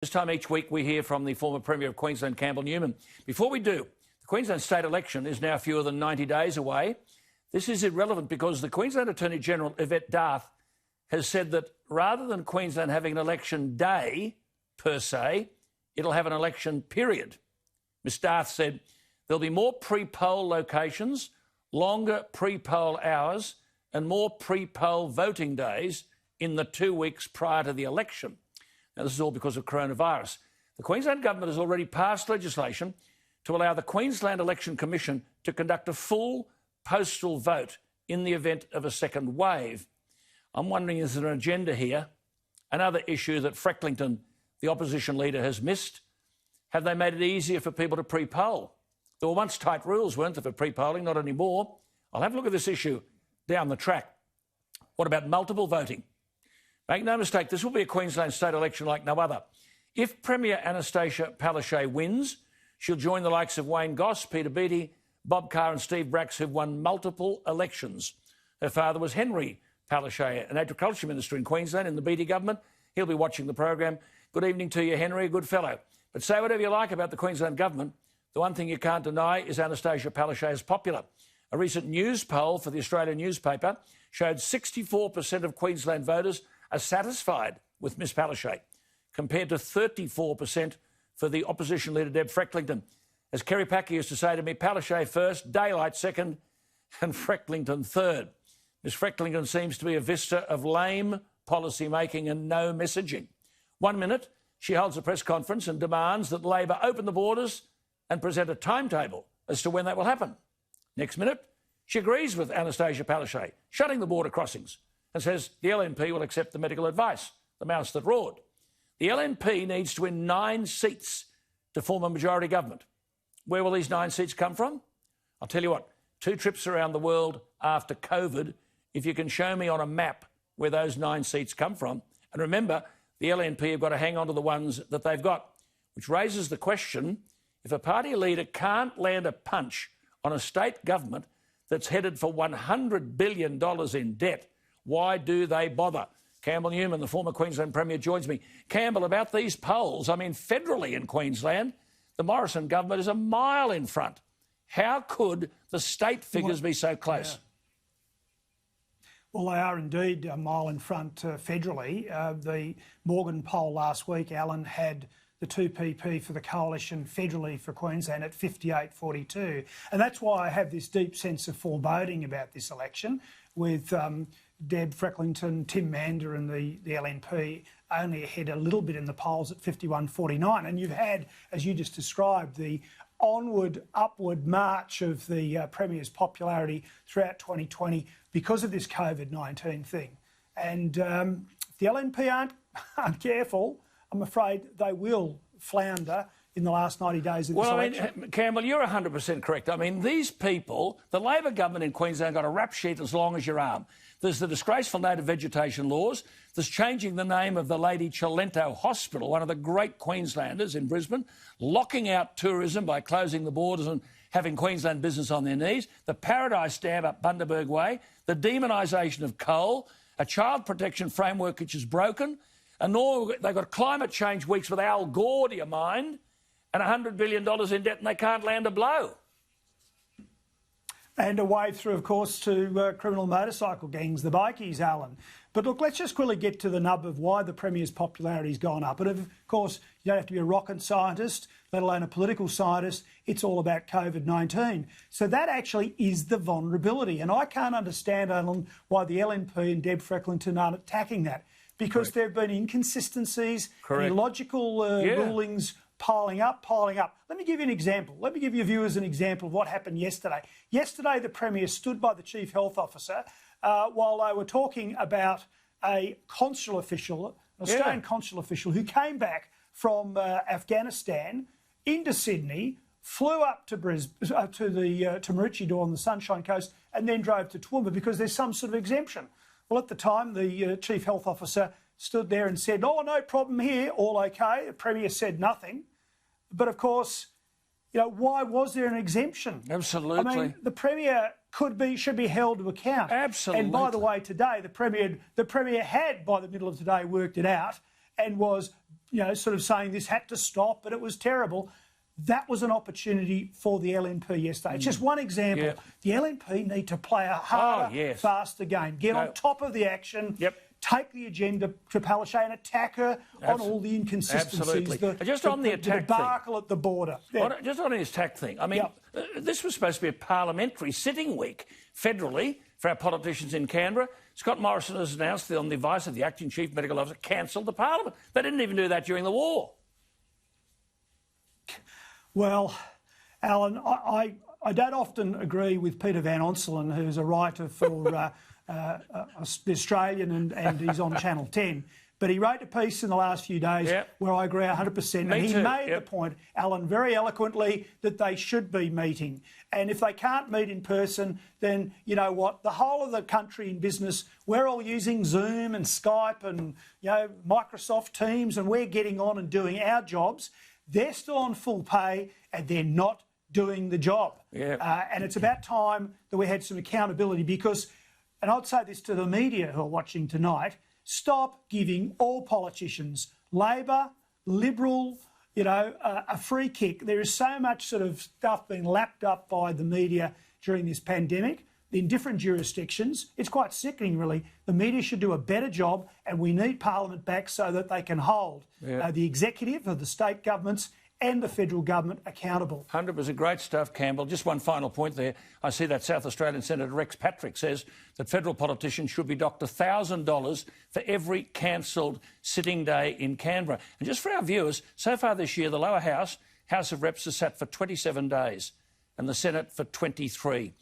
This time each week we hear from the former Premier of Queensland, Campbell Newman. Before we do, the Queensland state election is now fewer than 90 days away. This is irrelevant because the Queensland Attorney-General, Yvette D'Arth, has said that rather than Queensland having an election day, per se, it'll have an election period. Ms D'Arth said there'll be more pre-poll locations, longer pre-poll hours and more pre-poll voting days in the 2 weeks prior to the election. Now, this is all because of coronavirus. The Queensland Government has already passed legislation to allow the Queensland Election Commission to conduct a full postal vote in the event of a second wave. I'm wondering, is there an agenda here? Another issue that Frecklington, the opposition leader, has missed? Have they made it easier for people to pre-poll? There were once tight rules, weren't there, for pre-polling? Not anymore. I'll have a look at this issue down the track. What about multiple voting? Make no mistake, this will be a Queensland state election like no other. If Premier Annastacia Palaszczuk wins, she'll join the likes of Wayne Goss, Peter Beattie, Bob Carr and Steve Bracks, who've won multiple elections. Her father was Henry Palaszczuk, an agriculture minister in Queensland in the Beattie government. He'll be watching the program. Good evening to you, Henry, a good fellow. But say whatever you like about the Queensland government, the one thing you can't deny is Annastacia Palaszczuk is popular. A recent Newspoll for the Australian newspaper showed 64% of Queensland voters are satisfied with Ms Palaszczuk, compared to 34% for the opposition leader Deb Frecklington. As Kerry Packer used to say to me, Palaszczuk first, daylight second, and Frecklington third. Ms Frecklington seems to be a vista of lame policy making and no messaging. 1 minute, she holds a press conference and demands that Labor open the borders and present a timetable as to when that will happen. Next minute, she agrees with Annastacia Palaszczuk, shutting the border crossings, and says the LNP will accept the medical advice, the mouse that roared. The LNP needs to win 9 seats to form a majority government. Where will these 9 seats come from? I'll tell you what, 2 trips around the world after COVID, if you can show me on a map where those 9 seats come from. And remember, the LNP have got to hang on to the ones that they've got, which raises the question, if a party leader can't land a punch on a state government that's headed for $100 billion in debt, why do they bother? Campbell Newman, the former Queensland Premier, joins me. Campbell, about these polls, I mean, federally in Queensland, the Morrison government is a mile in front. How could the state figures be so close? Yeah. Well, they are indeed a mile in front federally. The Morgan poll last week, Alan, had the 2PP for the coalition federally for Queensland at 58-42. And that's why I have this deep sense of foreboding about this election, with Deb Frecklington, Tim Mander and the LNP only ahead a little bit in the polls at 51-49. And you've had, as you just described, the onward, upward march of the Premier's popularity throughout 2020 because of this COVID-19 thing. And if the LNP aren't careful, I'm afraid they will flounder in the last 90 days of this election. I mean, Campbell, you're 100% correct. I mean, these people, the Labor government in Queensland got a rap sheet as long as your arm. There's the disgraceful native vegetation laws. There's changing the name of the Lady Chalento Hospital, one of the great Queenslanders in Brisbane, locking out tourism by closing the borders and having Queensland business on their knees, the Paradise Dam up Bundaberg Way, the demonisation of coal, a child protection framework which is broken, and they've got climate change weeks with Al Gore, do you mind, and $100 billion in debt, and they can't land a blow. And a wave through, of course, to criminal motorcycle gangs, the bikies, Alan. But look, let's just quickly get to the nub of why the Premier's popularity's gone up. And of course, you don't have to be a rocket scientist, let alone a political scientist. It's all about COVID-19. So that actually is the vulnerability. And I can't understand, Alan, why the LNP and Deb Frecklington aren't attacking that. Because there have been inconsistencies, illogical rulings piling up. Let me give you an example. Let me give your viewers an example of what happened yesterday. Yesterday, the Premier stood by the Chief Health Officer while they were talking about a consular official, an Australian consular official who came back from Afghanistan into Sydney, flew up to Brisbane, to Maroochydore on the Sunshine Coast, and then drove to Toowoomba because there's some sort of exemption. Well, at the time, the Chief Health Officer stood there and said, "Oh, no problem here, all okay." The Premier said nothing. But, of course, you know, why was there an exemption? Absolutely. I mean, the Premier should be held to account. Absolutely. And, by the way, today, the Premier had, by the middle of today, worked it out and was sort of saying this had to stop, but it was terrible. That was an opportunity for the LNP yesterday. It's just one example. Yep. The LNP need to play a harder, faster game. Get on top of the action. Yep. Take the agenda to Palaszczuk and attack her on all the inconsistencies. Absolutely. Just on the attack the debacle at the border. Yeah. Just on his attack thing. I mean, this was supposed to be a parliamentary sitting week federally for our politicians in Canberra. Scott Morrison has announced on the advice of the acting chief medical officer cancelled the parliament. They didn't even do that during the war. Well, Alan, I don't often agree with Peter Van Onselen, who's a writer for The Australian and he's on Channel 10. But he wrote a piece in the last few days where I agree 100%. And he made the point, Alan, very eloquently, that they should be meeting. And if they can't meet in person, then, you know what, the whole of the country in business, we're all using Zoom and Skype and, Microsoft Teams, and we're getting on and doing our jobs. They're still on full pay and they're not doing the job. And it's about time that we had some accountability because, and I'd say this to the media who are watching tonight, stop giving all politicians, Labor, Liberal, a free kick. There is so much sort of stuff being lapped up by the media during this pandemic in different jurisdictions. It's quite sickening, really. The media should do a better job, and we need Parliament back so that they can hold the executive of the state governments and the federal government accountable. 100% great stuff, Campbell. Just one final point there. I see that South Australian Senator Rex Patrick says that federal politicians should be docked $1,000 for every cancelled sitting day in Canberra. And just for our viewers, so far this year, the lower house, House of Reps, has sat for 27 days and the Senate for 23.